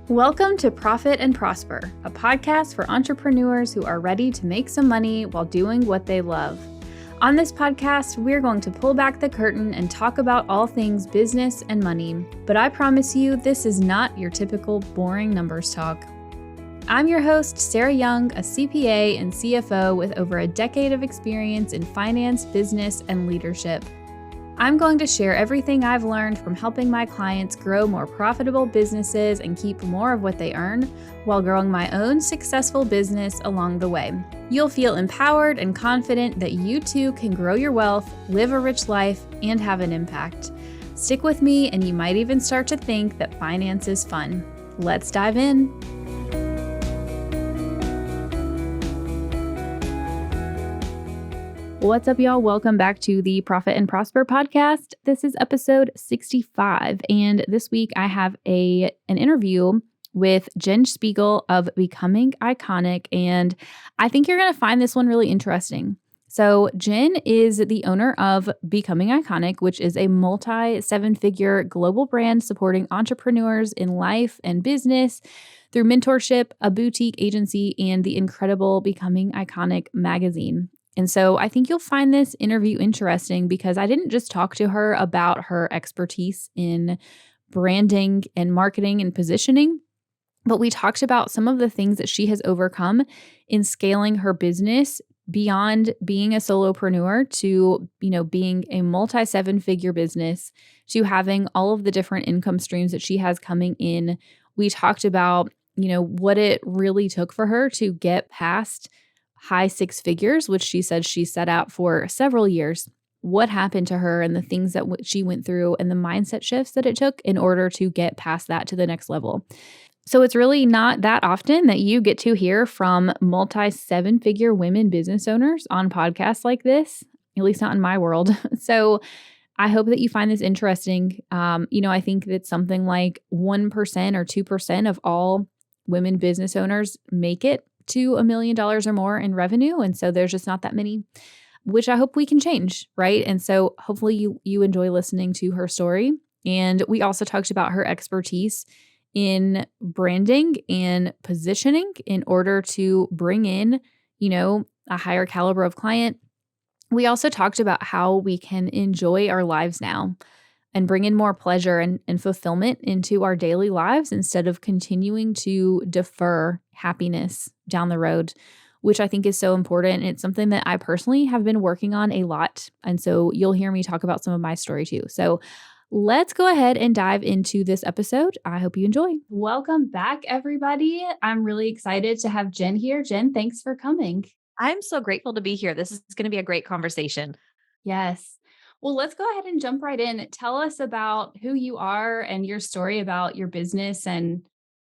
Welcome to Profit and Prosper, a podcast for entrepreneurs who are ready to make some money while doing what they love. On this podcast, we're going to pull back the curtain and talk about all things business and money. But I promise you, this is not your typical boring numbers talk. I'm your host, Sarah Young, a CPA and CFO with over a decade of experience in finance, business, and leadership. I'm going to share everything I've learned from helping my clients grow more profitable businesses and keep more of what they earn while growing my own successful business along the way. You'll feel empowered and confident that you too can grow your wealth, live a rich life, and have an impact. Stick with me and you might even start to think that finance is fun. Let's dive in. What's up, y'all? Welcome back to the Profit and Prosper podcast. This is episode 65, and this week I have an interview with Jen Szpigiel of Becoming Iconic, and I think you're going to find this one really interesting. So Jen is the owner of Becoming Iconic, which is a multi-seven-figure global brand supporting entrepreneurs in life and business through mentorship, a boutique agency, and the incredible Becoming Iconic magazine. And so I think you'll find this interview interesting because I didn't just talk to her about her expertise in branding and marketing and positioning, but we talked about some of the things that she has overcome in scaling her business beyond being a solopreneur to, being a multi-seven-figure business, to having all of the different income streams that she has coming in. We talked about, what it really took for her to get past high six figures, which she said she set out for several years, what happened to her and the things that she went through and the mindset shifts that it took in order to get past that to the next level. So it's really not that often that you get to hear from multi-seven-figure women business owners on podcasts like this, at least not in my world. So I hope that you find this interesting. I think that something like 1% or 2% of all women business owners make it to $1 million or more in revenue. And so there's just not that many, which I hope we can change, right? And so hopefully you enjoy listening to her story. And we also talked about her expertise in branding and positioning in order to bring in, a higher caliber of client. We also talked about how we can enjoy our lives now and bring in more pleasure and fulfillment into our daily lives instead of continuing to defer happiness down the road, which I think is so important. And it's something that I personally have been working on a lot. And so you'll hear me talk about some of my story too. So let's go ahead and dive into this episode. I hope you enjoy. Welcome back, everybody. I'm really excited to have Jen here. Jen, thanks for coming. I'm so grateful to be here. This is going to be a great conversation. Yes. Well, let's go ahead and jump right in. Tell us about who you are and your story about your business and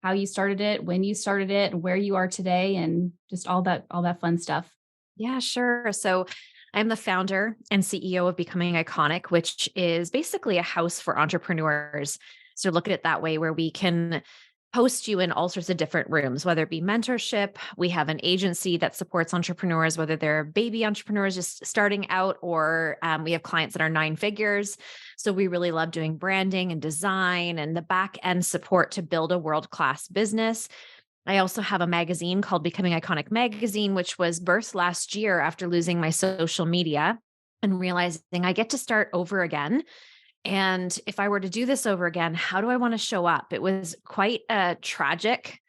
how you started it, when you started it, where you are today, and just all that fun stuff. Yeah, sure. So I'm the founder and CEO of Becoming Iconic, which is basically a house for entrepreneurs. So look at it that way, where we can host you in all sorts of different rooms, whether it be mentorship. We have an agency that supports entrepreneurs, whether they're baby entrepreneurs just starting out, or we have clients that are nine figures. So we really love doing branding and design and the back end support to build a world-class business. I also have a magazine called Becoming Iconic Magazine, which was birthed last year after losing my social media and realizing I get to start over again. And if I were to do this over again, how do I want to show up? It was quite a tragic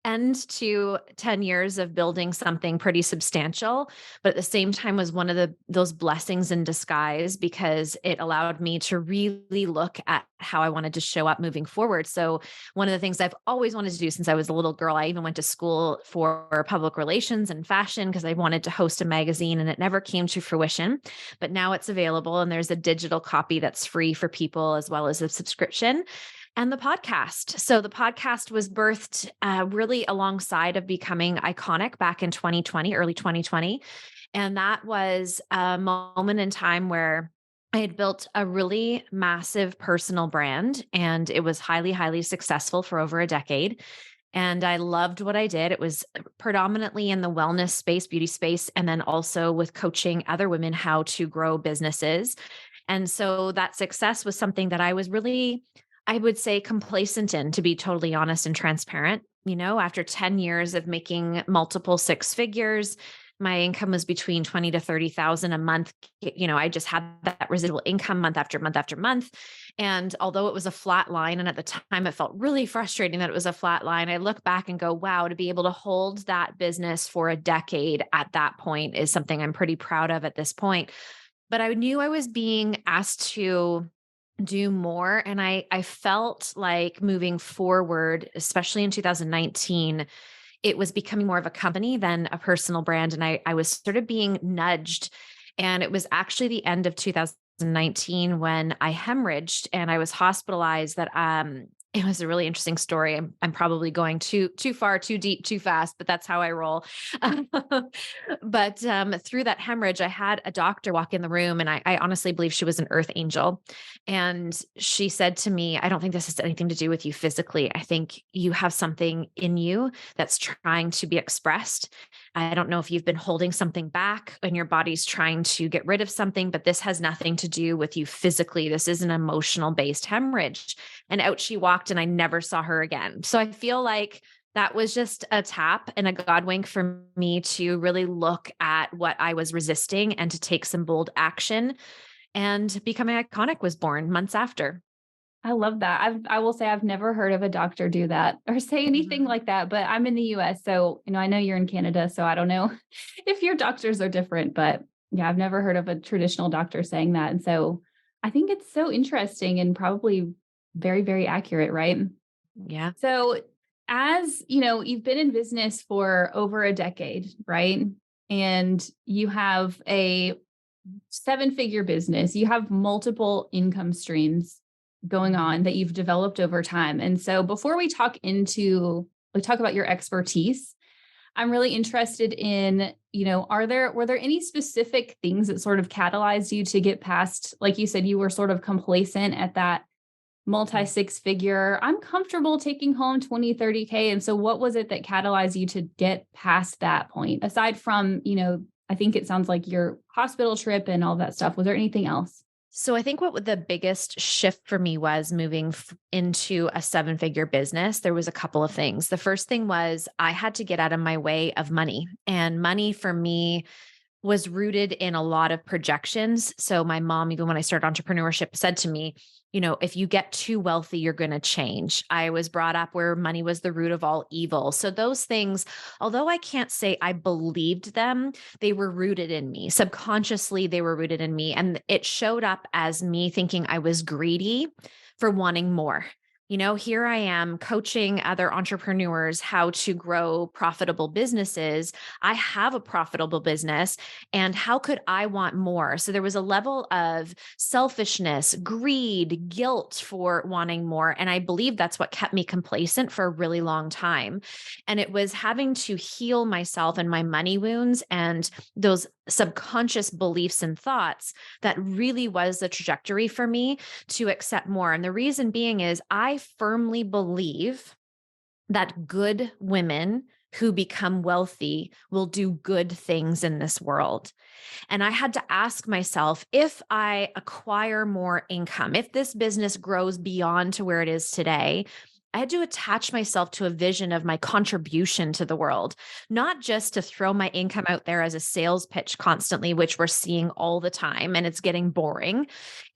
end to 10 years of building something pretty substantial, but at the same time was one of those blessings in disguise because it allowed me to really look at how I wanted to show up moving forward. So one of the things I've always wanted to do since I was a little girl, I even went to school for public relations and fashion because I wanted to host a magazine, and it never came to fruition, but now it's available and there's a digital copy that's free for people as well as a subscription. And the podcast. So the podcast was birthed really alongside of Becoming Iconic back in 2020, early 2020. And that was a moment in time where I had built a really massive personal brand, and it was highly, highly successful for over a decade. And I loved what I did. It was predominantly in the wellness space, beauty space, and then also with coaching other women how to grow businesses. And so that success was something that I was really I would say complacent in, to be totally honest and transparent. After 10 years of making multiple six figures, my income was between 20 to 30,000 a month. I just had that residual income month after month after month. And although it was a flat line, and at the time it felt really frustrating that it was a flat line, I look back and go, wow, to be able to hold that business for a decade at that point is something I'm pretty proud of at this point. But I knew I was being asked to do more. And I felt like moving forward, especially in 2019, it was becoming more of a company than a personal brand. And I was sort of being nudged. And it was actually the end of 2019 when I hemorrhaged and I was hospitalized that it was a really interesting story. I'm probably going too far, too deep, too fast, but that's how I roll. But through that hemorrhage, I had a doctor walk in the room, and I honestly believe she was an earth angel. And she said to me, I don't think this has anything to do with you physically. I think you have something in you that's trying to be expressed. I don't know if you've been holding something back and your body's trying to get rid of something, but this has nothing to do with you physically. This is an emotional based hemorrhage. And out she walked, and I never saw her again. So I feel like that was just a tap and a God wink for me to really look at what I was resisting and to take some bold action. And Becoming Iconic was born months after. I love that. I will say I've never heard of a doctor do that or say anything Mhm. like that, but I'm in the US. So, I know you're in Canada, so I don't know if your doctors are different, but yeah, I've never heard of a traditional doctor saying that. And so I think it's so interesting and probably very, very accurate, right? Yeah. So, as you've been in business for over a decade, right? And you have a seven-figure business, you have multiple income streams going on that you've developed over time. And so before we talk about your expertise, I'm really interested in, were there any specific things that sort of catalyzed you to get past, like you said, you were sort of complacent at that multi six figure, I'm comfortable taking home 20, 30K. And so what was it that catalyzed you to get past that point? Aside from, I think it sounds like your hospital trip and all that stuff. Was there anything else? So I think the biggest shift for me was moving into a seven-figure business. There was a couple of things. The first thing was I had to get out of my way of money, and money for me was rooted in a lot of projections. So my mom, even when I started entrepreneurship, said to me, if you get too wealthy, you're going to change. I was brought up where money was the root of all evil. So those things, although I can't say I believed them, they were rooted in me. Subconsciously, they were rooted in me. And it showed up as me thinking I was greedy for wanting more. Here I am coaching other entrepreneurs how to grow profitable businesses. I have a profitable business, and how could I want more? So there was a level of selfishness, greed, guilt for wanting more. And I believe that's what kept me complacent for a really long time. And it was having to heal myself and my money wounds and those subconscious beliefs and thoughts that really was the trajectory for me to accept more. And the reason being is I firmly believe that good women who become wealthy will do good things in this world. And I had to ask myself, if I acquire more income, if this business grows beyond to where it is today, I had to attach myself to a vision of my contribution to the world, not just to throw my income out there as a sales pitch constantly, which we're seeing all the time and it's getting boring.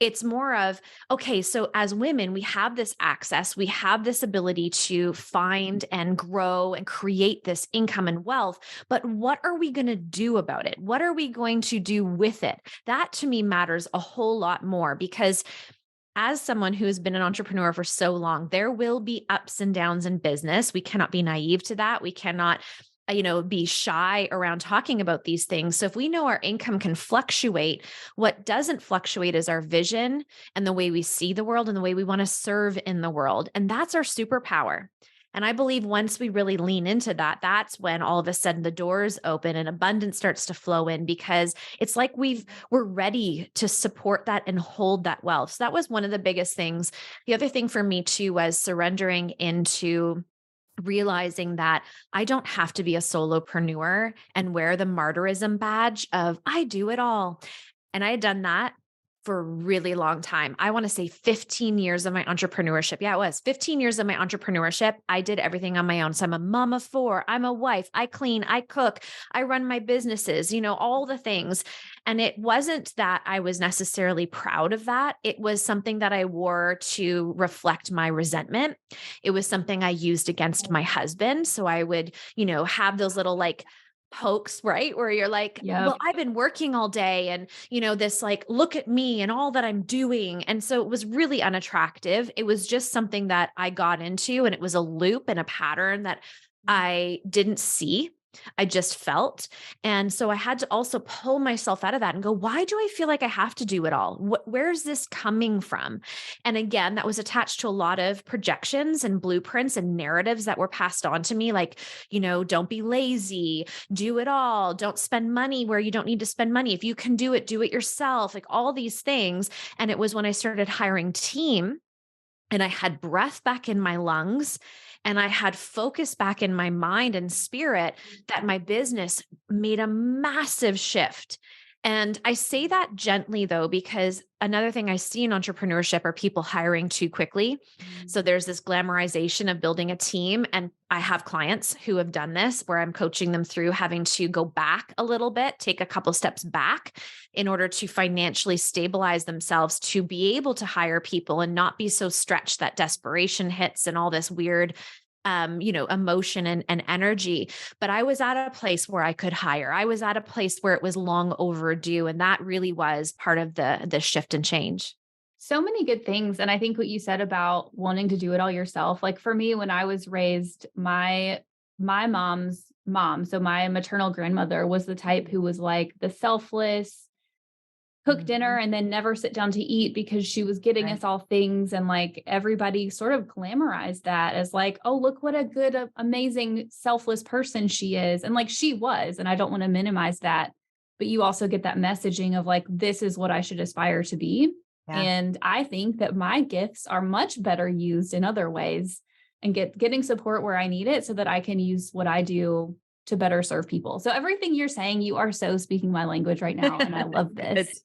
It's more of, okay, so as women, we have this access, we have this ability to find and grow and create this income and wealth, but what are we going to do about it? What are we going to do with it? That to me matters a whole lot more, because as someone who has been an entrepreneur for so long, there will be ups and downs in business. We cannot be naive to that. We cannot, be shy around talking about these things. So if we know our income can fluctuate, what doesn't fluctuate is our vision and the way we see the world and the way we want to serve in the world. And that's our superpower. And I believe once we really lean into that, that's when all of a sudden the doors open and abundance starts to flow in, because it's like we're ready to support that and hold that wealth. So that was one of the biggest things. The other thing for me too was surrendering into realizing that I don't have to be a solopreneur and wear the martyrism badge of I do it all. And I had done that. for a really long time. I want to say 15 years of my entrepreneurship. Yeah, it was 15 years of my entrepreneurship. I did everything on my own. So I'm a mom of four. I'm a wife. I clean, I cook, I run my businesses, all the things. And it wasn't that I was necessarily proud of that. It was something that I wore to reflect my resentment. It was something I used against my husband. So I would, have those little like pokes, right? Where you're like, well, Yep. I've been working all day and, this like, look at me and all that I'm doing. And so it was really unattractive. It was just something that I got into, and it was a loop and a pattern that I didn't see. I just felt. And so I had to also pull myself out of that and go, why do I feel like I have to do it all? Where's this coming from? And again, that was attached to a lot of projections and blueprints and narratives that were passed on to me. Like, don't be lazy, do it all, don't spend money where you don't need to spend money. If you can do it yourself, like all these things. And it was when I started hiring team and I had breath back in my lungs and I had focus back in my mind and spirit that my business made a massive shift. And I say that gently though, because another thing I see in entrepreneurship are people hiring too quickly. So there's this glamorization of building a team. And I have clients who have done this where I'm coaching them through having to go back a little bit, take a couple steps back in order to financially stabilize themselves to be able to hire people and not be so stretched that desperation hits and all this weird emotion and energy. But I was at a place where I could hire. I was at a place where it was long overdue. And that really was part of the shift and change. So many good things. And I think what you said about wanting to do it all yourself, like for me, when I was raised, my mom's mom, so my maternal grandmother, was the type who was like the selfless, cook dinner and then never sit down to eat because she was getting Right. us all things. And like everybody sort of glamorized that as like, oh, look what a good, amazing, selfless person she is. And like she was, and I don't want to minimize that, but you also get that messaging of like, this is what I should aspire to be. Yeah. And I think that my gifts are much better used in other ways and getting support where I need it so that I can use what I do to better serve people. So everything you're saying, you are so speaking my language right now. And I love this.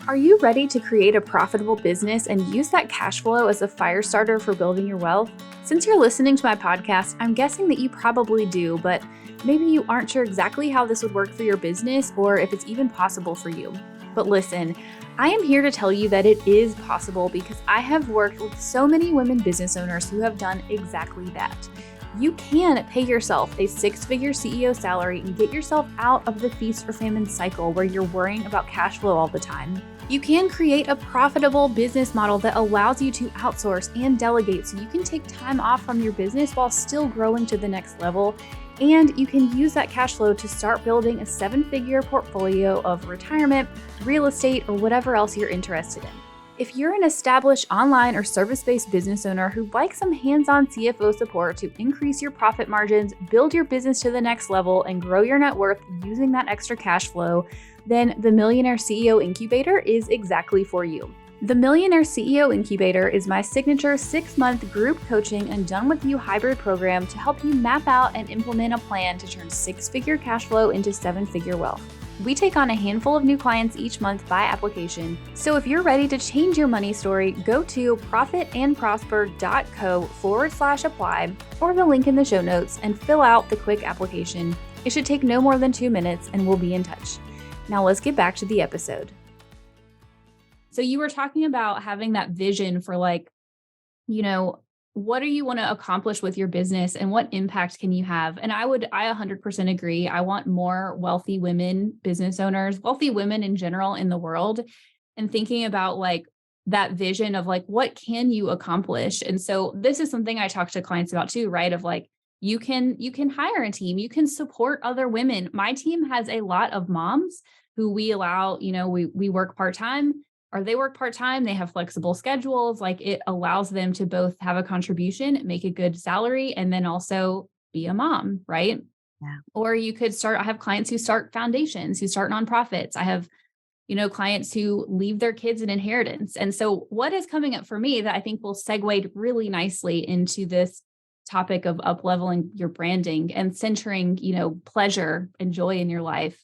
Are you ready to create a profitable business and use that cash flow as a fire starter for building your wealth? Since you're listening to my podcast, I'm guessing that you probably do, but maybe you aren't sure exactly how this would work for your business or if it's even possible for you. But listen, I am here to tell you that it is possible because I have worked with so many women business owners who have done exactly that. You can pay yourself a six-figure CEO salary and get yourself out of the feast or famine cycle where you're worrying about cash flow all the time. You can create a profitable business model that allows you to outsource and delegate so you can take time off from your business while still growing to the next level. And you can use that cash flow to start building a seven-figure portfolio of retirement, real estate, or whatever else you're interested in. If you're an established online or service-based business owner who'd like some hands-on CFO support to increase your profit margins, build your business to the next level, and grow your net worth using that extra cash flow, then the Millionaire CEO Incubator is exactly for you. The Millionaire CEO Incubator is my signature 6-month group coaching and done with you hybrid program to help you map out and implement a plan to turn six-figure cash flow into seven-figure wealth. We take on a handful of new clients each month by application. So if you're ready to change your money story, go to profitandprosper.co/apply or the link in the show notes and fill out the quick application. It should take no more than 2 minutes and we'll be in touch. Now let's get back to the episode. So you were talking about having that vision for like, what do you want to accomplish with your business and what impact can you have? And I 100% agree. I want more wealthy women, business owners, wealthy women in general in the world, and thinking about like that vision of like, what can you accomplish? And so this is something I talk to clients about too, right? Of like, you can hire a team, you can support other women. My team has a lot of moms who we allow, we work part-time, or they work part-time, they have flexible schedules. Like it allows them to both have a contribution, make a good salary, and then also be a mom, right? Yeah. Or you could I have clients who start foundations, who start nonprofits. I have, clients who leave their kids an inheritance. And so what is coming up for me that I think will segue really nicely into this topic of up-leveling your branding and centering, pleasure and joy in your life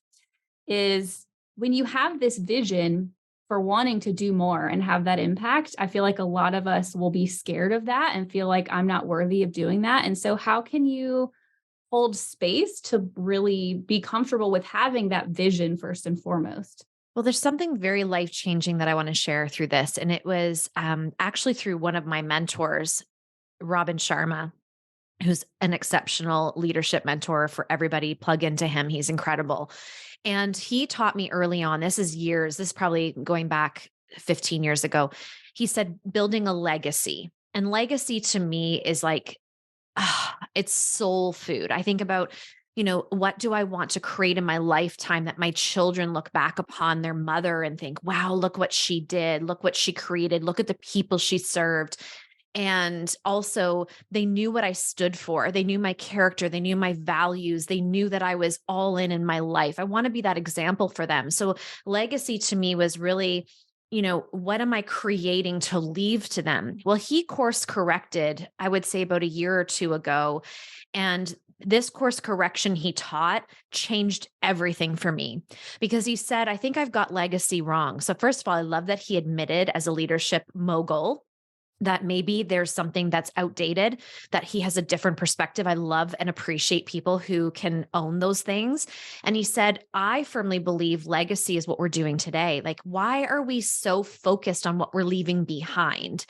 is when you have this vision, for wanting to do more and have that impact. I feel like a lot of us will be scared of that and feel like I'm not worthy of doing that. And so how can you hold space to really be comfortable with having that vision first and foremost? Well, there's something very life-changing that I want to share through this. And it was actually through one of my mentors, Robin Sharma, who's an exceptional leadership mentor for everybody. Plug into him. He's incredible. And he taught me early on, this is years, this is probably going back 15 years ago. He said, building a legacy. And legacy to me is like, it's soul food. I think about, what do I want to create in my lifetime that my children look back upon their mother and think, wow, look what she did. Look what she created. Look at the people she served. And also, they knew what I stood for. They knew my character. They knew my values. They knew that I was all in my life. I want to be that example for them. So, legacy to me was really, what am I creating to leave to them? Well, he course corrected, I would say about a year or two ago. And this course correction he taught changed everything for me because he said, I think I've got legacy wrong. So, first of all, I love that he admitted as a leadership mogul that maybe there's something that's outdated, that he has a different perspective. I love and appreciate people who can own those things. And he said, I firmly believe legacy is what we're doing today. Like, why are we so focused on what we're leaving behind?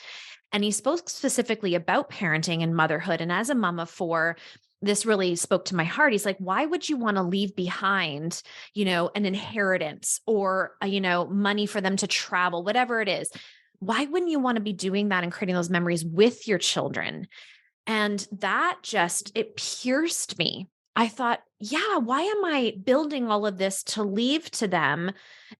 And he spoke specifically about parenting and motherhood. And as a mom of four, this really spoke to my heart. He's like, why would you want to leave behind, an inheritance or, money for them to travel, whatever it is? Why wouldn't you want to be doing that and creating those memories with your children? And that it pierced me. I thought, yeah, why am I building all of this to leave to them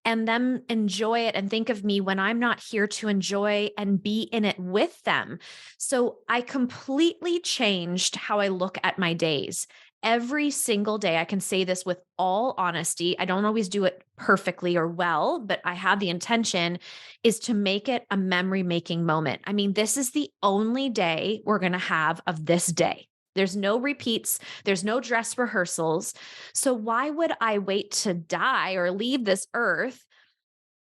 and them enjoy it and think of me when I'm not here to enjoy and be in it with them? So I completely changed how I look at my days. Every single day, I can say this with all honesty. I don't always do it perfectly or well, but I have the intention is to make it a memory making moment. I mean, this is the only day we're going to have of this day. There's no repeats. There's no dress rehearsals. So why would I wait to die or leave this earth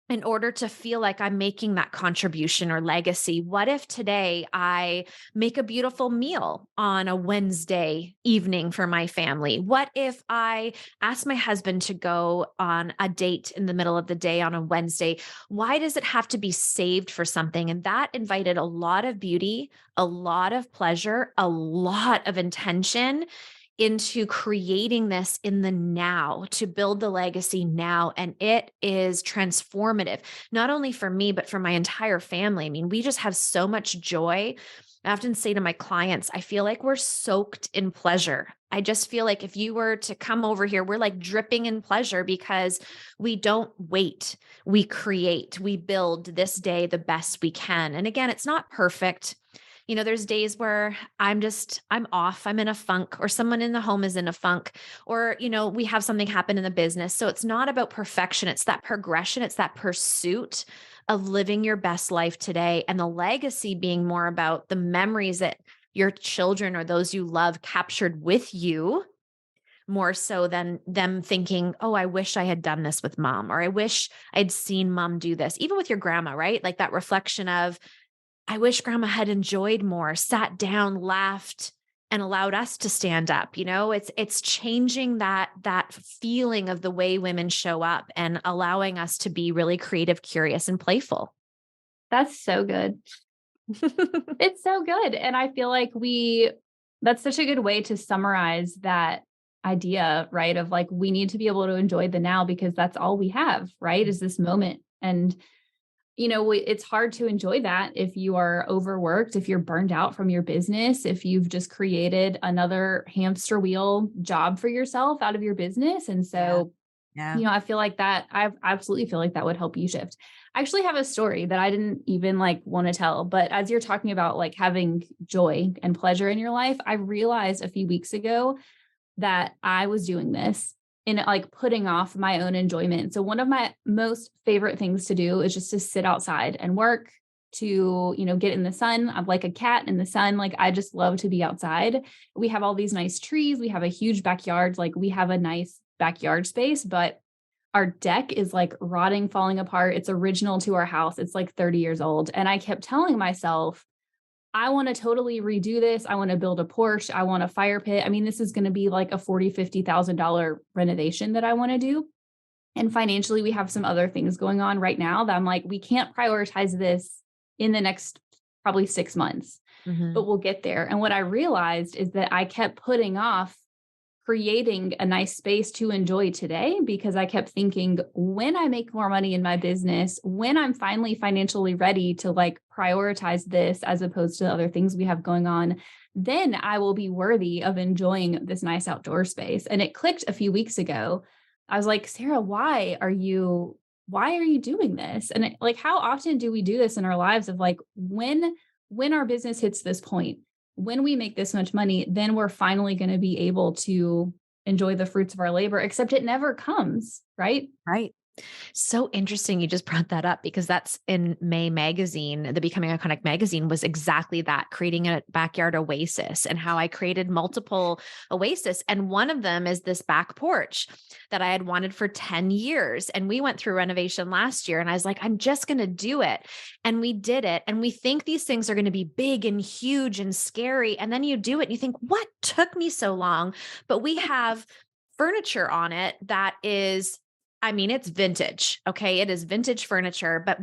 in order to feel like I'm making that contribution or legacy? What if today I make a beautiful meal on a Wednesday evening for my family? What if I ask my husband to go on a date in the middle of the day on a Wednesday? Why does it have to be saved for something? And that invited a lot of beauty, a lot of pleasure, a lot of intention into creating this in the now to build the legacy now. And it is transformative, not only for me, but for my entire family. I mean, we just have so much joy. I often say to my clients, I feel like we're soaked in pleasure. I just feel like if you were to come over here, we're like dripping in pleasure because we don't wait. We create, we build this day the best we can. And again, it's not perfect. There's days where I'm off, I'm in a funk, or someone in the home is in a funk, or, we have something happen in the business. So it's not about perfection. It's that progression. It's that pursuit of living your best life today. And the legacy being more about the memories that your children or those you love captured with you, more so than them thinking, oh, I wish I had done this with mom, or I wish I'd seen mom do this, even with your grandma, right? Like that reflection of, I wish grandma had enjoyed more, sat down, laughed, and allowed us to stand up. It's changing that feeling of the way women show up and allowing us to be really creative, curious, and playful. That's so good. It's so good. And I feel like that's such a good way to summarize that idea, right? Of like, we need to be able to enjoy the now because that's all we have, right? Is this moment. And it's hard to enjoy that if you are overworked, if you're burned out from your business, if you've just created another hamster wheel job for yourself out of your business. And so, Yeah. I feel like I absolutely feel like that would help you shift. I actually have a story that I didn't even want to tell, but as you're talking about having joy and pleasure in your life, I realized a few weeks ago that I was doing this in putting off my own enjoyment. So one of my most favorite things to do is just to sit outside and work, to, get in the sun. I'm like a cat in the sun. I just love to be outside. We have all these nice trees. We have a huge backyard. We have a nice backyard space, but our deck is like rotting, falling apart. It's original to our house. It's like 30 years old. And I kept telling myself, I want to totally redo this. I want to build a porch. I want a fire pit. I mean, this is going to be like a $40,000-$50,000 renovation that I want to do. And financially, we have some other things going on right now that I'm like, we can't prioritize this in the next probably 6 months, Mm-hmm. but we'll get there. And what I realized is that I kept putting off creating a nice space to enjoy today because I kept thinking, when I make more money in my business, when I'm finally financially ready to like prioritize this as opposed to other things we have going on, then I will be worthy of enjoying this nice outdoor space. And it clicked a few weeks ago. I was like, Sarah, why are you doing this? And like, how often do we do this in our lives of like, when our business hits this point, when we make this much money, then we're finally going to be able to enjoy the fruits of our labor, except it never comes, right? Right. So interesting you just brought that up because that's in May magazine. The Becoming Iconic magazine was exactly that, creating a backyard oasis, and how I created multiple oasis. And one of them is this back porch that I had wanted for 10 years. And we went through renovation last year and I was like, I'm just going to do it. And we did it. And we think these things are going to be big and huge and scary. And then you do it and you think, what took me so long? But we have furniture on it that is, I mean, it's vintage. Okay. It is vintage furniture, but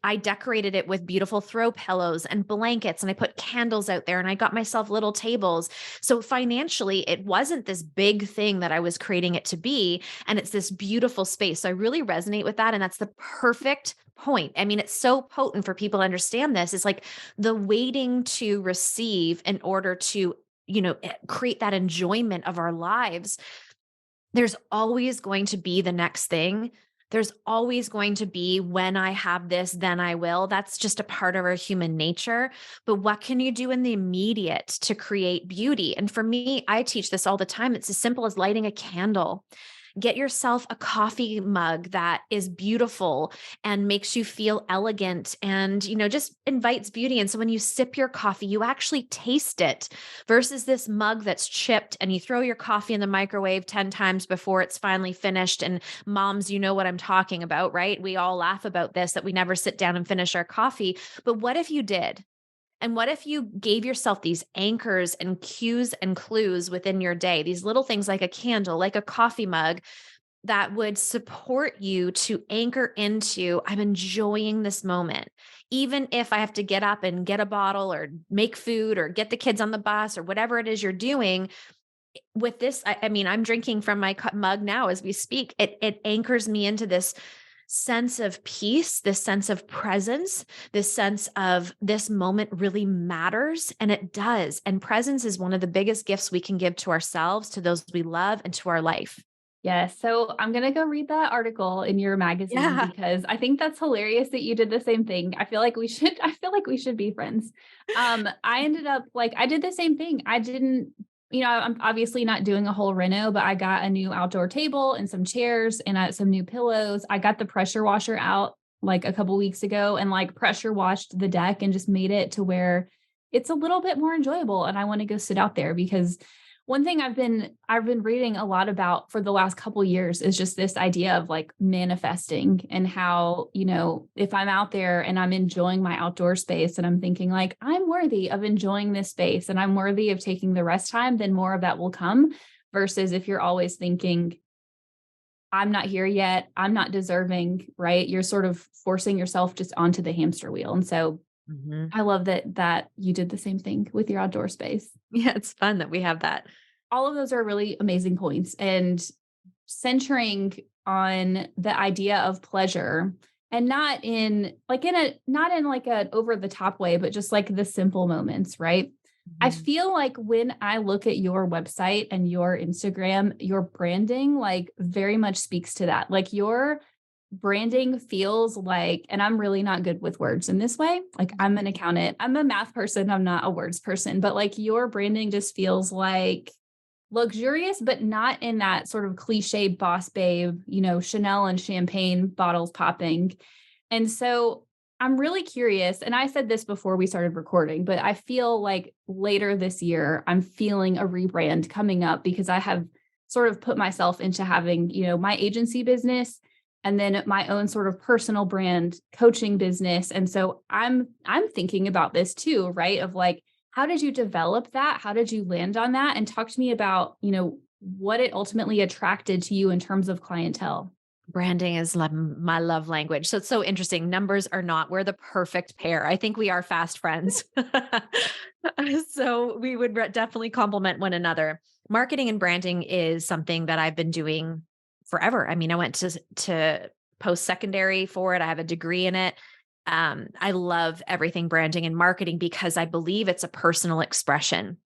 I decorated it with beautiful throw pillows and blankets, and I put candles out there, and I got myself little tables. So financially, it wasn't this big thing that I was creating it to be. And it's this beautiful space. So I really resonate with that. And that's the perfect point. I mean, it's so potent for people to understand this. It's like the waiting to receive in order to, create that enjoyment of our lives. There's always going to be the next thing. There's always going to be, when I have this, then I will. That's just a part of our human nature. But what can you do in the immediate to create beauty? And for me, I teach this all the time. It's as simple as lighting a candle. Get yourself a coffee mug that is beautiful and makes you feel elegant and, just invites beauty. And so when you sip your coffee, you actually taste it, versus this mug that's chipped and you throw your coffee in the microwave 10 times before it's finally finished. And moms, you know what I'm talking about, right? We all laugh about this, that we never sit down and finish our coffee. But what if you did? And what if you gave yourself these anchors and cues and clues within your day, these little things like a candle, like a coffee mug, that would support you to anchor into, I'm enjoying this moment. Even if I have to get up and get a bottle or make food or get the kids on the bus or whatever it is you're doing with this. I mean, I'm drinking from my mug now as we speak. It anchors me into this sense of peace, this sense of presence, this sense of this moment really matters. And it does. And presence is one of the biggest gifts we can give to ourselves, to those we love, and to our life. Yes. So I'm going to go read that article in your magazine because I think that's hilarious that you did the same thing. I feel like we should be friends. I ended up I did the same thing. I didn't, I'm obviously not doing a whole reno, but I got a new outdoor table and some chairs and some new pillows. I got the pressure washer out like a couple weeks ago and pressure washed the deck and just made it to where it's a little bit more enjoyable. And I want to go sit out there because one thing I've been reading a lot about for the last couple of years is just this idea of manifesting, and how, if I'm out there and I'm enjoying my outdoor space and I'm thinking I'm worthy of enjoying this space and I'm worthy of taking the rest time, then more of that will come, versus if you're always thinking, I'm not here yet, I'm not deserving, right? You're sort of forcing yourself just onto the hamster wheel. And so I love that you did the same thing with your outdoor space. Yeah, it's fun that we have that. All of those are really amazing points, and centering on the idea of pleasure, and not in an over the top way, but just the simple moments, right? I feel like when I look at your website and your Instagram, your branding very much speaks to that. Your branding feels and I'm really not good with words in this way. I'm an accountant, I'm a math person, I'm not a words person, but your branding just feels luxurious, but not in that sort of cliche boss babe, Chanel and champagne bottles popping. And so I'm really curious. And I said this before we started recording, but I feel later this year, I'm feeling a rebrand coming up because I have sort of put myself into having, my agency business and then my own sort of personal brand coaching business. And so I'm thinking about this too, right? Of like, how did you develop that? How did you land on that? And talk to me about, what it ultimately attracted to you in terms of clientele. Branding is my love language. So it's so interesting. Numbers are not, we're the perfect pair. I think we are fast friends. So we would definitely complement one another. Marketing and branding is something that I've been doing forever. I mean, I went to post-secondary for it. I have a degree in it. I love everything branding and marketing because I believe it's a personal expression.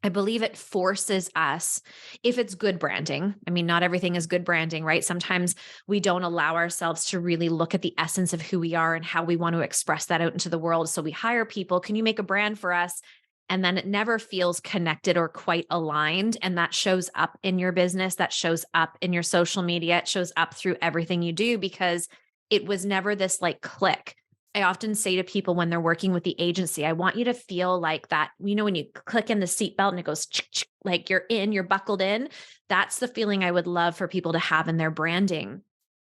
I believe it forces us, if it's good branding. I mean, not everything is good branding, right? Sometimes we don't allow ourselves to really look at the essence of who we are and how we want to express that out into the world. So we hire people, can you make a brand for us? And then it never feels connected or quite aligned. And that shows up in your business, that shows up in your social media, it shows up through everything you do because it was never this like click. I often say to people when they're working with the agency, I want you to feel like that, when you click in the seatbelt and it goes like you're buckled in. That's the feeling I would love for people to have in their branding.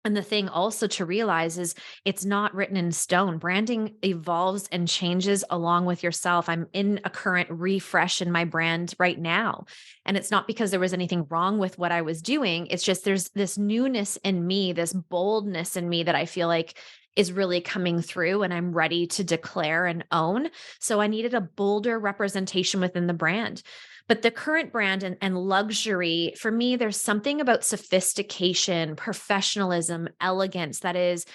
And the thing also to realize is it's not written in stone. Branding evolves and changes along with yourself. I'm in a current refresh in my brand right now. And it's not because there was anything wrong with what I was doing. It's just there's this newness in me, this boldness in me that I feel like is really coming through and I'm ready to declare and own. So I needed a bolder representation within the brand. But the current brand and luxury, for me, there's something about sophistication, professionalism, elegance that is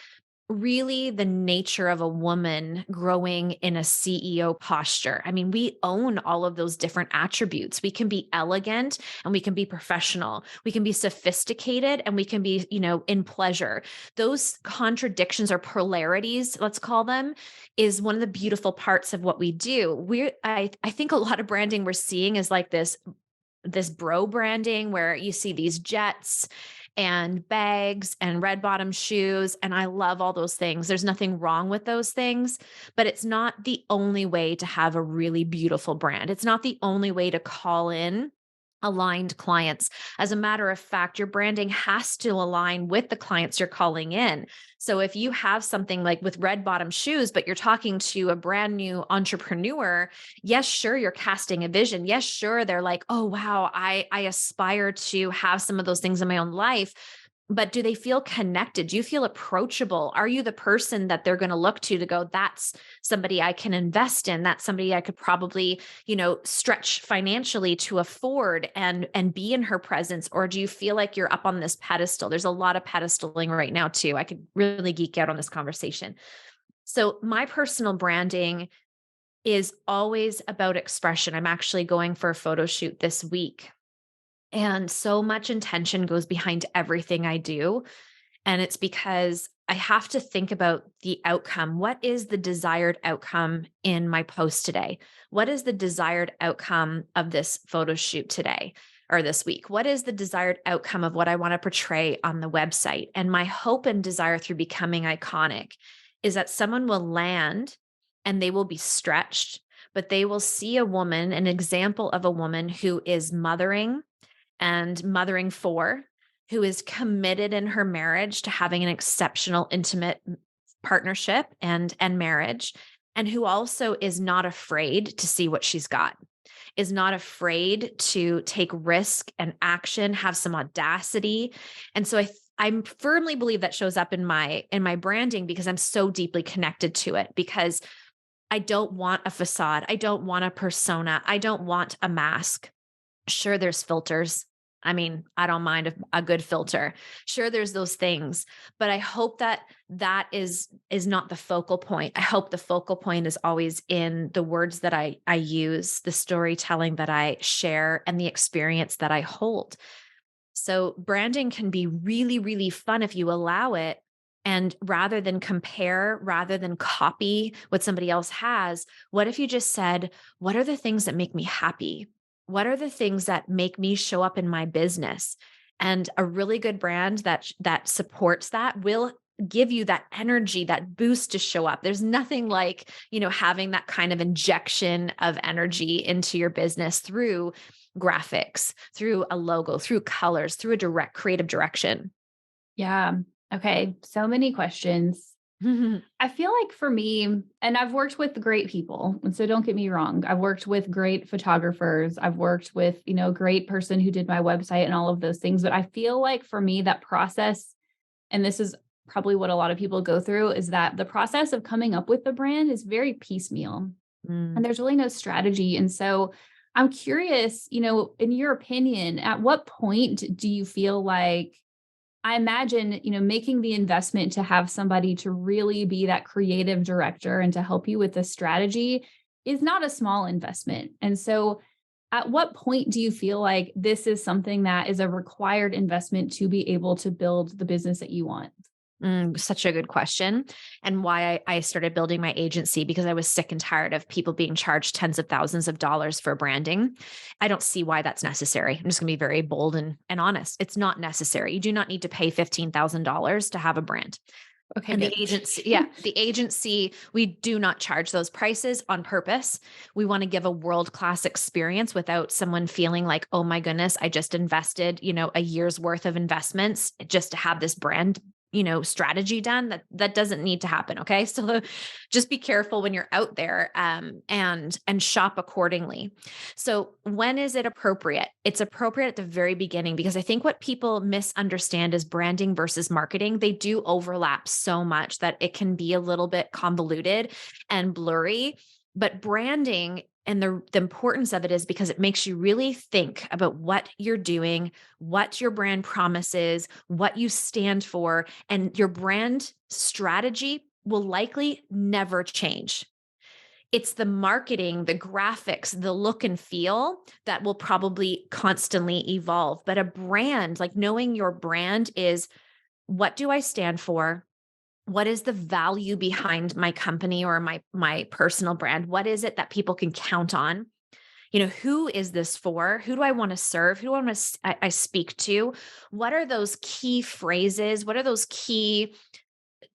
really the nature of a woman growing in a CEO posture. I mean, we own all of those different attributes. We can be elegant and we can be professional. We can be sophisticated and we can be, in pleasure. Those contradictions or polarities, let's call them, is one of the beautiful parts of what we do. I think a lot of branding we're seeing is like this bro branding where you see these jets and bags and red bottom shoes. And I love all those things. There's nothing wrong with those things, but it's not the only way to have a really beautiful brand. It's not the only way to call in aligned clients. As a matter of fact, your branding has to align with the clients you're calling in. So if you have something like with red bottom shoes, but you're talking to a brand new entrepreneur, yes, sure, you're casting a vision. Yes, sure, they're like, oh, wow, I aspire to have some of those things in my own life. But do they feel connected? Do you feel approachable? Are you the person that they're going to look to go, that's somebody I can invest in? That's somebody I could probably, stretch financially to afford and be in her presence? Or do you feel like you're up on this pedestal? There's a lot of pedestaling right now too. I could really geek out on this conversation. So my personal branding is always about expression. I'm actually going for a photo shoot this week. And so much intention goes behind everything I do. And it's because I have to think about the outcome. What is the desired outcome in my post today? What is the desired outcome of this photo shoot today or this week? What is the desired outcome of what I want to portray on the website? And my hope and desire through becoming iconic is that someone will land and they will be stretched, but they will see a woman, an example of a woman who is mothering and mothering for, who is committed in her marriage to having an exceptional, intimate partnership and marriage, and who also is not afraid to see what she's got, is not afraid to take risk and action, have some audacity. And so I firmly believe that shows up in my branding because I'm so deeply connected to it, because I don't want a facade. I don't want a persona. I don't want a mask. Sure, there's filters. I mean, I don't mind a good filter. Sure, there's those things, but I hope that is not the focal point. I hope the focal point is always in the words that I use, the storytelling that I share, and the experience that I hold. So branding can be really, really fun if you allow it. And rather than compare, rather than copy what somebody else has, what if you just said, what are the things that make me happy? What are the things that make me show up in my business? And a really good brand that supports that will give you that energy, that boost to show up. There's nothing like, having that kind of injection of energy into your business through graphics, through a logo, through colors, through a direct creative direction. Yeah. Okay. So many questions. I feel like for me, and I've worked with great people. And so don't get me wrong. I've worked with great photographers. I've worked with, a great person who did my website and all of those things. But I feel like for me, that process, and this is probably what a lot of people go through, is that the process of coming up with the brand is very piecemeal and Mm. there's really no strategy. And so I'm curious, in your opinion, at what point do you feel like, I imagine, making the investment to have somebody to really be that creative director and to help you with the strategy is not a small investment. And so, at what point do you feel like this is something that is a required investment to be able to build the business that you want? Such a good question. And why I started building my agency, because I was sick and tired of people being charged tens of thousands of dollars for branding. I don't see why that's necessary. I'm just going to be very bold and honest. It's not necessary. You do not need to pay $15,000 to have a brand. Okay, And the good. agency, yeah, the agency, we do not charge those prices on purpose. We want to give a world-class experience without someone feeling like, oh my goodness, I just invested, a year's worth of investments just to have this brand, strategy done. That doesn't need to happen. Okay. So just be careful when you're out there, and shop accordingly. So when is it appropriate? It's appropriate at the very beginning, because I think what people misunderstand is branding versus marketing. They do overlap so much that it can be a little bit convoluted and blurry. But branding, and the importance of it is because it makes you really think about what you're doing, what your brand promises, what you stand for, and your brand strategy will likely never change. It's the marketing, the graphics, the look and feel that will probably constantly evolve. But a brand, like knowing your brand, is, what do I stand for? What is the value behind my company or my personal brand? What is it that people can count on? Who is this for? Who do I want to serve? Who do I want to I speak to? What are those key phrases? What are those key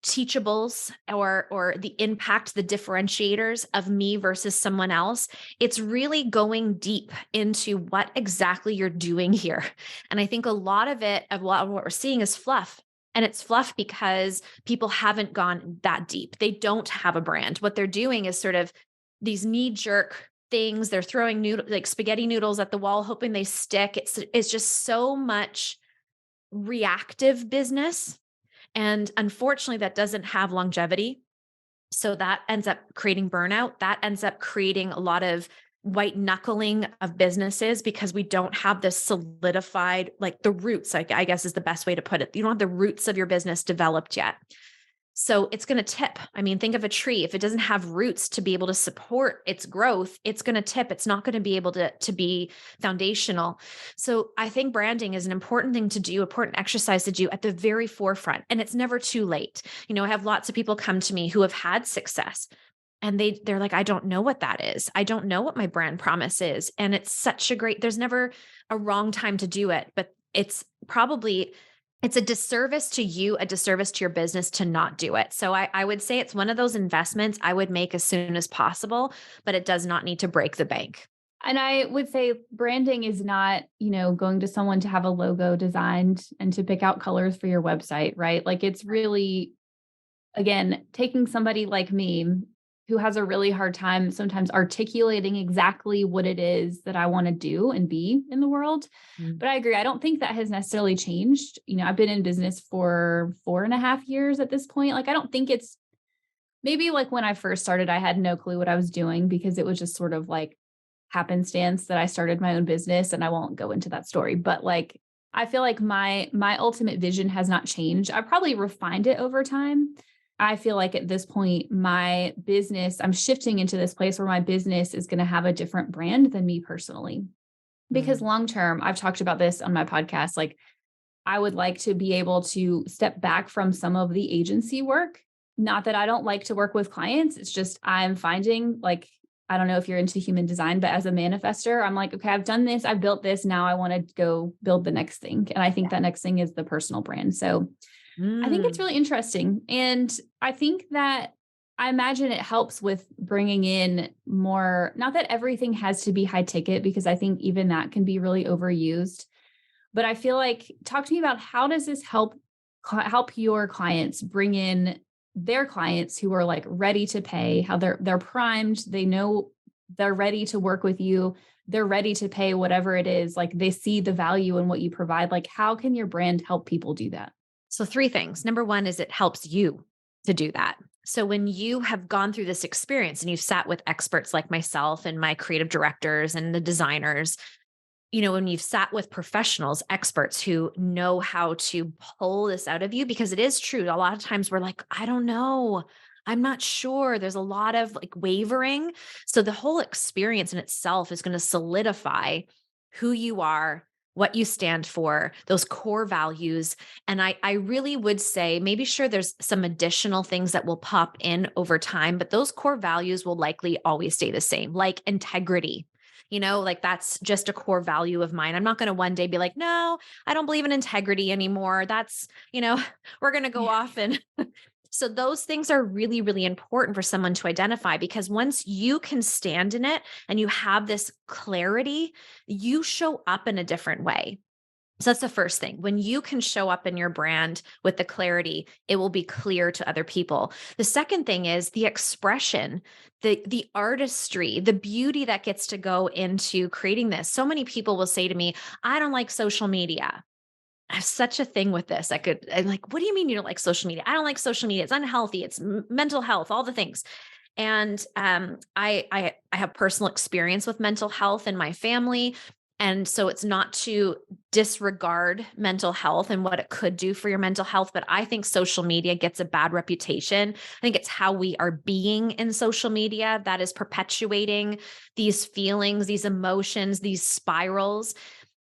teachables, or the impact, the differentiators of me versus someone else? It's really going deep into what exactly you're doing here. And I think a lot of what we're seeing is fluff. And it's fluff because people haven't gone that deep. They don't have a brand. What they're doing is sort of these knee jerk things. They're throwing like spaghetti noodles at the wall, hoping they stick. It's just so much reactive business. And unfortunately, that doesn't have longevity. So that ends up creating burnout. That ends up creating a lot of white knuckling of businesses, because we don't have this solidified, like the roots, like I guess is the best way to put it. You don't have the roots of your business developed yet. So it's going to tip. I mean, think of a tree. If it doesn't have roots to be able to support its growth, it's going to tip. It's not going to be able to be foundational. So I think branding is an important thing to do, important exercise to do at the very forefront. And it's never too late. I have lots of people come to me who have had success, and they're like, I don't know what that is. I don't know what my brand promise is. And it's such a there's never a wrong time to do it, but it's a disservice to you, a disservice to your business to not do it. So I would say it's one of those investments I would make as soon as possible, but it does not need to break the bank. And I would say branding is not, going to someone to have a logo designed and to pick out colors for your website, right? Like it's really, again, taking somebody like me who has a really hard time sometimes articulating exactly what it is that I want to do and be in the world. Mm. But I agree. I don't think that has necessarily changed. I've been in business for 4.5 years at this point. Like, I don't think it's maybe like when I first started, I had no clue what I was doing because it was just sort of like happenstance that I started my own business, and I won't go into that story, but like I feel like my ultimate vision has not changed. I probably refined it over time. I feel like at this point, my business, I'm shifting into this place where my business is going to have a different brand than me personally. Because Mm. long term, I've talked about this on my podcast, like I would like to be able to step back from some of the agency work. Not that I don't like to work with clients. It's just I'm finding, like, I don't know if you're into human design, but as a manifester, I'm like, okay, I've done this, I've built this. Now I want to go build the next thing. And I think that next thing is the personal brand. So I think it's Mm. really interesting. And I think that I imagine it helps with bringing in more, not that everything has to be high ticket, because I think even that can be really overused. But I feel like, talk to me about how does this help help your clients bring in their clients who are like ready to pay, how they're primed, they know they're ready to work with you, they're ready to pay whatever it is, like they see the value in what you provide. Like how can your brand help people do that? So, three things. Number one is it helps you to do that. So, when you have gone through this experience and you've sat with experts like myself and my creative directors and the designers, when you've sat with professionals, experts who know how to pull this out of you, because it is true. A lot of times we're like, I don't know. I'm not sure. There's a lot of like wavering. So the whole experience in itself is going to solidify who you are, what you stand for, those core values. And I really would say maybe sure there's some additional things that will pop in over time, but those core values will likely always stay the same, like integrity. Like that's just a core value of mine. I'm not going to one day be like, no, I don't believe in integrity anymore. That's, we're going to go Yeah. off. And so those things are really, really important for someone to identify, because once you can stand in it and you have this clarity, you show up in a different way. So that's the first thing. When you can show up in your brand with the clarity, it will be clear to other people. The second thing is the expression, the artistry, the beauty that gets to go into creating this. So many people will say to me, I don't like social media. I have such a thing with this. I'm like, what do you mean you don't like social media? I don't like social media. It's unhealthy. It's mental health, all the things. And I have personal experience with mental health in my family. And so it's not to disregard mental health and what it could do for your mental health, but I think social media gets a bad reputation. I think it's how we are being in social media that is perpetuating these feelings, these emotions, these spirals.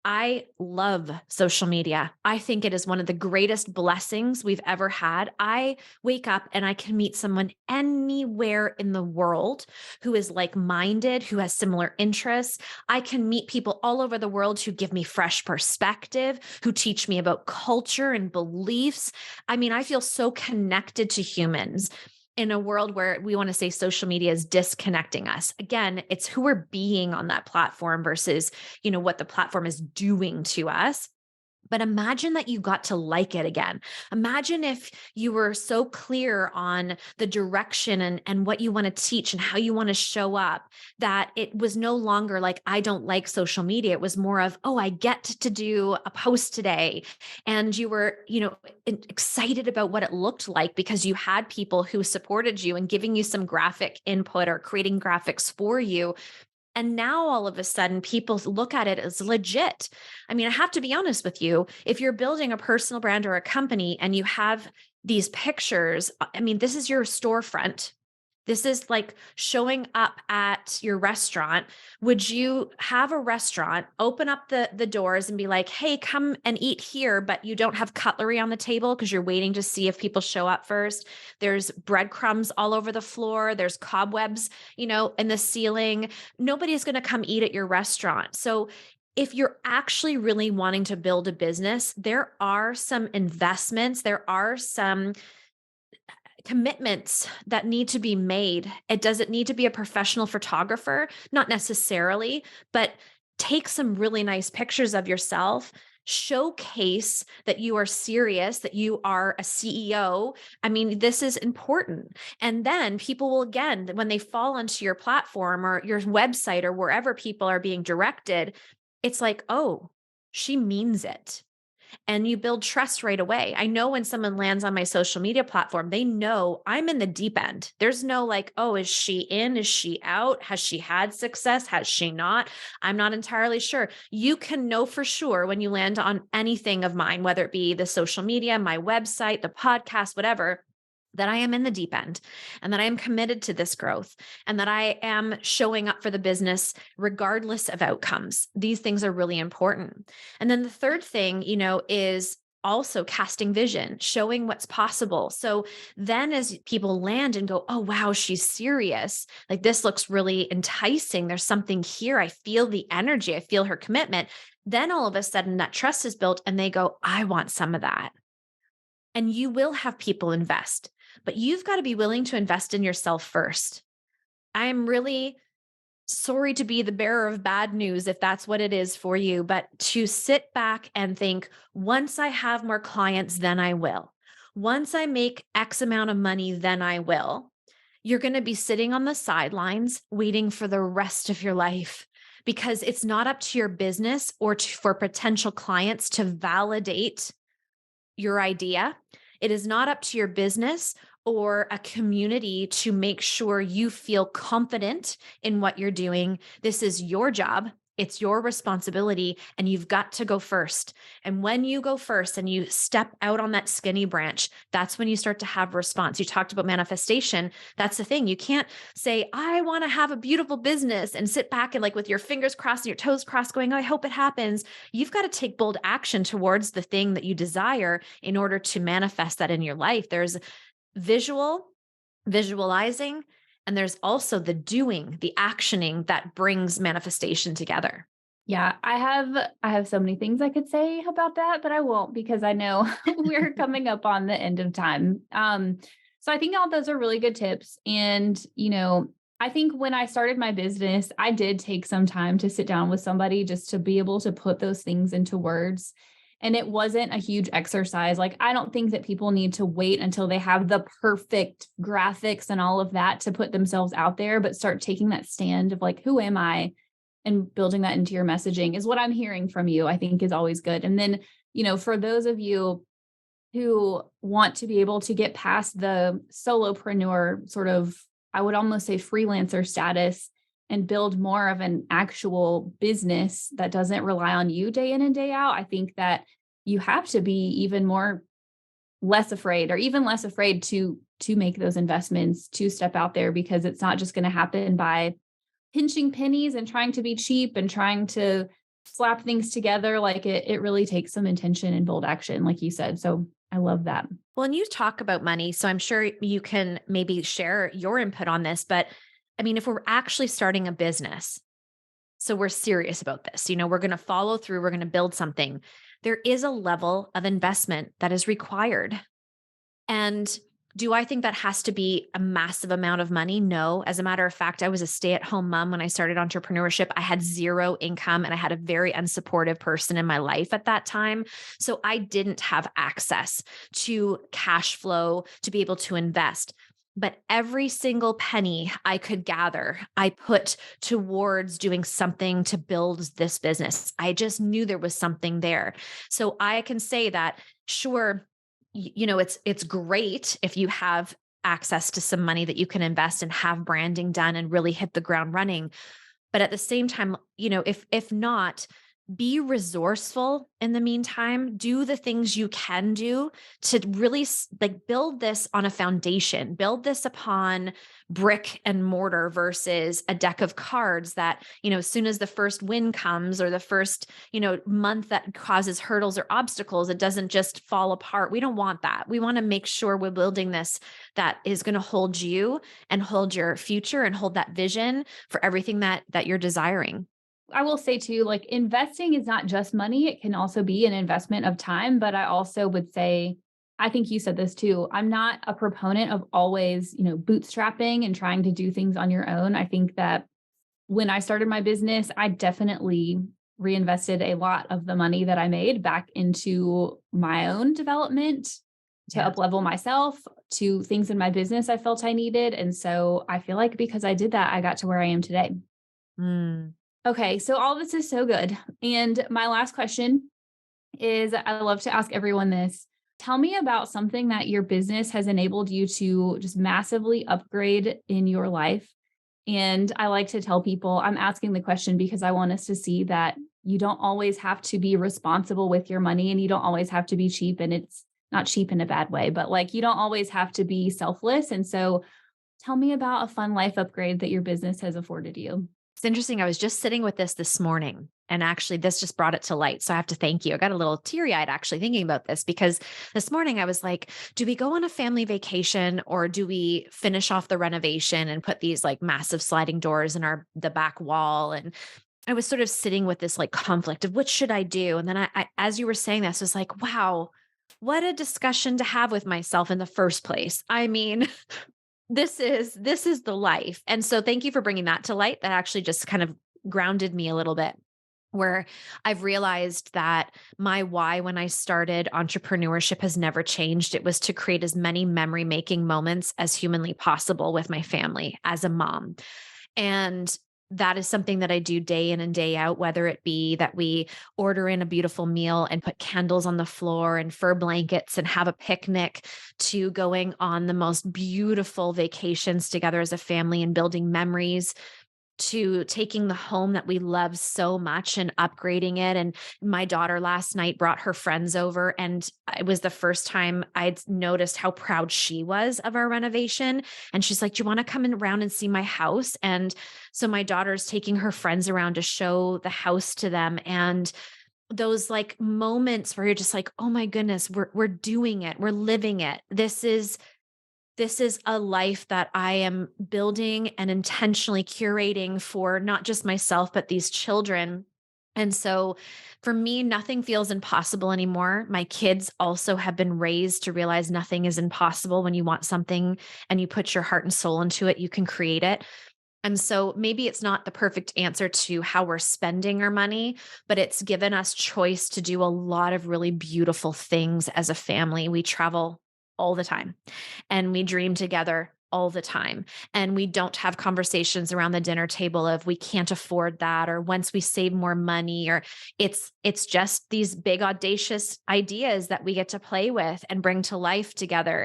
I love social media. I think it is one of the greatest blessings we've ever had. I wake up and I can meet someone anywhere in the world who is like-minded, who has similar interests. I can meet people all over the world who give me fresh perspective, who teach me about culture and beliefs. I mean, I feel so connected to humans in a world where we want to say social media is disconnecting us. Again, it's who we're being on that platform versus, what the platform is doing to us. But imagine that you got to like it again. Imagine if you were so clear on the direction and what you want to teach and how you want to show up, that it was no longer like, I don't like social media. It was more of, oh, I get to do a post today. And you were, excited about what it looked like because you had people who supported you and giving you some graphic input or creating graphics for you. And now all of a sudden, people look at it as legit. I mean, I have to be honest with you. If you're building a personal brand or a company and you have these pictures, I mean, this is your storefront. This is like showing up at your restaurant. Would you have a restaurant open up the doors and be like, hey, come and eat here, but you don't have cutlery on the table because you're waiting to see if people show up first? There's breadcrumbs all over the floor. There's cobwebs, in the ceiling. Nobody's going to come eat at your restaurant. So if you're actually really wanting to build a business, there are some investments, there are some commitments that need to be made. It doesn't need to be a professional photographer, not necessarily, but take some really nice pictures of yourself. Showcase that you are serious, that you are a CEO. I mean, this is important. And then people will, again, when they fall onto your platform or your website or wherever people are being directed, it's like, oh, she means it. And you build trust right away. I know when someone lands on my social media platform, they know I'm in the deep end. There's no like, oh, is she in? Is she out? Has she had success? Has she not? I'm not entirely sure. You can know for sure when you land on anything of mine, whether it be the social media, my website, the podcast, whatever, that I am in the deep end and that I am committed to this growth and that I am showing up for the business regardless of outcomes. These things are really important. And then the third thing, is also casting vision, showing what's possible. So then as people land and go, oh, wow, she's serious. Like this looks really enticing. There's something here. I feel the energy. I feel her commitment. Then all of a sudden that trust is built and they go, I want some of that. And you will have people invest, but you've got to be willing to invest in yourself first. I'm really sorry to be the bearer of bad news if that's what it is for you, but to sit back and think, once I have more clients, then I will. once I make X amount of money, then I will. You're going to be sitting on the sidelines waiting for the rest of your life because it's not up to your business or for potential clients to validate your idea. It is not up to your business or a community to make sure you feel confident in what you're doing. This is your job. It's your responsibility, and you've got to go first. And when you go first and you step out on that skinny branch, that's when you start to have response. You talked about manifestation. That's the thing. You can't say, I want to have a beautiful business and sit back and like with your fingers crossed and your toes crossed going, oh, I hope it happens. You've got to take bold action towards the thing that you desire in order to manifest that in your life. There's visualizing, and there's also the doing, the actioning that brings manifestation together. Yeah, I have so many things I could say about that, but I won't because I know we're coming up on the end of time. So I think all those are really good tips. And, I think when I started my business, I did take some time to sit down with somebody just to be able to put those things into words. And it wasn't a huge exercise. Like, I don't think that people need to wait until they have the perfect graphics and all of that to put themselves out there, but start taking that stand of like, who am I? And building that into your messaging is what I'm hearing from you, I think is always good. And then, for those of you who want to be able to get past the solopreneur sort of, I would almost say freelancer status and build more of an actual business that doesn't rely on you day in and day out, I think that you have to be even less afraid to make those investments, to step out there, because it's not just going to happen by pinching pennies and trying to be cheap and trying to slap things together. Like it really takes some intention and bold action, like you said. So I love that. Well, and you talk about money, so I'm sure you can maybe share your input on this, but I mean, if we're actually starting a business, so we're serious about this, we're going to follow through, we're going to build something. There is a level of investment that is required. And do I think that has to be a massive amount of money? No. As a matter of fact, I was a stay-at-home mom when I started entrepreneurship. I had zero income and I had a very unsupportive person in my life at that time. So I didn't have access to cash flow to be able to invest. But every single penny I could gather, I put towards doing something to build this business. I just knew there was something there. So I can say that, sure, it's great if you have access to some money that you can invest and have branding done and really hit the ground running. But at the same time, if not, be resourceful in the meantime. Do the things you can do to really build this on a foundation, build this upon brick and mortar versus a deck of cards that, as soon as the first win comes or the first, month that causes hurdles or obstacles, it doesn't just fall apart. We don't want that. We want to make sure we're building this that is going to hold you and hold your future and hold that vision for everything that you're desiring. I will say too, like, investing is not just money. It can also be an investment of time. But I also would say, I think you said this too, I'm not a proponent of always, bootstrapping and trying to do things on your own. I think that when I started my business, I definitely reinvested a lot of the money that I made back into my own development to up-level myself, to things in my business I felt I needed. And so I feel like because I did that, I got to where I am today. Okay, so all this is so good. And my last question is, I love to ask everyone this. Tell me about something that your business has enabled you to just massively upgrade in your life. And I like to tell people, I'm asking the question because I want us to see that you don't always have to be responsible with your money, and you don't always have to be cheap. And it's not cheap in a bad way, but like, you don't always have to be selfless. And so tell me about a fun life upgrade that your business has afforded you. It's interesting. I was just sitting with this morning, and actually this just brought it to light. So I have to thank you. I got a little teary-eyed actually thinking about this, because this morning I was like, do we go on a family vacation or do we finish off the renovation and put these like massive sliding doors in the back wall? And I was sort of sitting with this like conflict of what should I do? And then I as you were saying this, I was like, wow, what a discussion to have with myself in the first place. I mean, this is the life. And so thank you for bringing that to light. That actually just kind of grounded me a little bit. where I've realized that my why when I started entrepreneurship has never changed. It was to create as many memory making moments as humanly possible with my family as a mom. And that is something that I do day in and day out, whether it be that we order in a beautiful meal and put candles on the floor and fur blankets and have a picnic, to going on the most beautiful vacations together as a family and building memories, to taking the home that we love so much and upgrading it. And my daughter last night brought her friends over, and it was the first time I'd noticed how proud she was of our renovation. And she's like, "Do you want to come around and see my house?" And so my daughter's taking her friends around to show the house to them. And those like moments where you're just like, "Oh my goodness, we're doing it. We're living it. This is a life that I am building and intentionally curating for not just myself, but these children." And so for me, nothing feels impossible anymore. My kids also have been raised to realize nothing is impossible. When you want something and you put your heart and soul into it, you can create it. And so maybe it's not the perfect answer to how we're spending our money, but it's given us choice to do a lot of really beautiful things as a family. We travel all the time and we dream together all the time. And we don't have conversations around the dinner table of we can't afford that, or once we save more money, or it's just these big audacious ideas that we get to play with and bring to life together.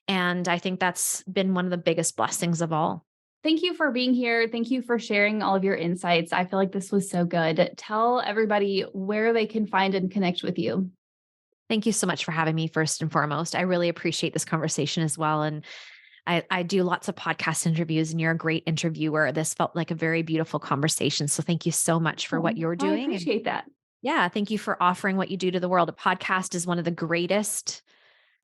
And I think that's been one of the biggest blessings of all. Thank you for being here. Thank you for sharing all of your insights. I feel like this was so good. Tell everybody where they can find and connect with you. Thank you so much for having me, first and foremost. I really appreciate this conversation as well. And I do lots of podcast interviews, and you're a great interviewer. This felt like a very beautiful conversation. So thank you so much for what you're doing. I appreciate that. Yeah, thank you for offering what you do to the world. A podcast is one of the greatest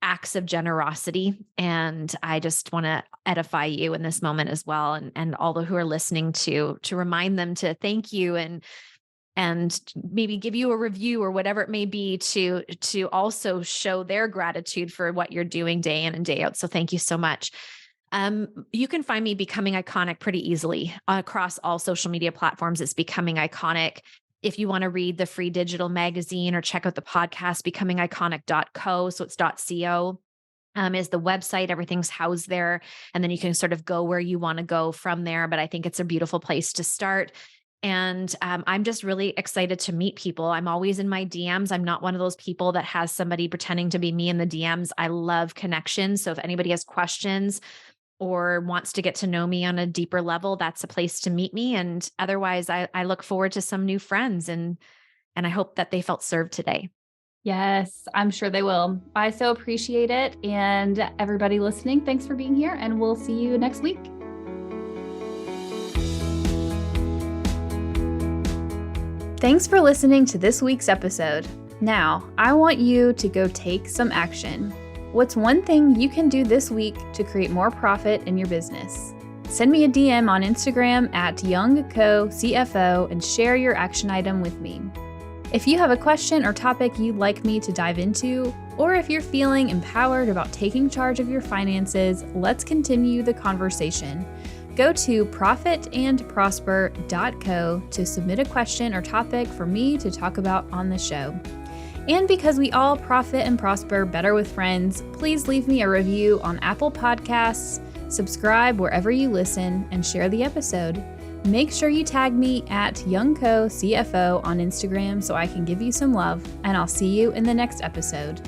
acts of generosity. And I just want to edify you in this moment as well. And all the who are listening to remind them to thank you, and maybe give you a review or whatever it may be, to also show their gratitude for what you're doing day in and day out. So thank you so much. You can find me Becoming Iconic pretty easily across all social media platforms. It's Becoming Iconic. If you want to read the free digital magazine or check out the podcast, becomingiconic.co. So it's .co. Is the website. Everything's housed there. And then you can sort of go where you want to go from there. But I think it's a beautiful place to start. And I'm just really excited to meet people. I'm always in my DMs. I'm not one of those people that has somebody pretending to be me in the DMs. I love connections. So if anybody has questions or wants to get to know me on a deeper level, that's a place to meet me. And otherwise, I look forward to some new friends, and I hope that they felt served today. Yes, I'm sure they will. I so appreciate it. And everybody listening, thanks for being here, and we'll see you next week. Thanks for listening to this week's episode. Now, I want you to go take some action. What's one thing you can do this week to create more profit in your business? Send me a DM on Instagram at YoungCoCFO and share your action item with me. If you have a question or topic you'd like me to dive into, or if you're feeling empowered about taking charge of your finances, let's continue the conversation. Go to profitandprosper.co to submit a question or topic for me to talk about on the show. And because we all profit and prosper better with friends, please leave me a review on Apple Podcasts, subscribe wherever you listen, and share the episode. Make sure you tag me at YoungCoCFO on Instagram so I can give you some love, and I'll see you in the next episode.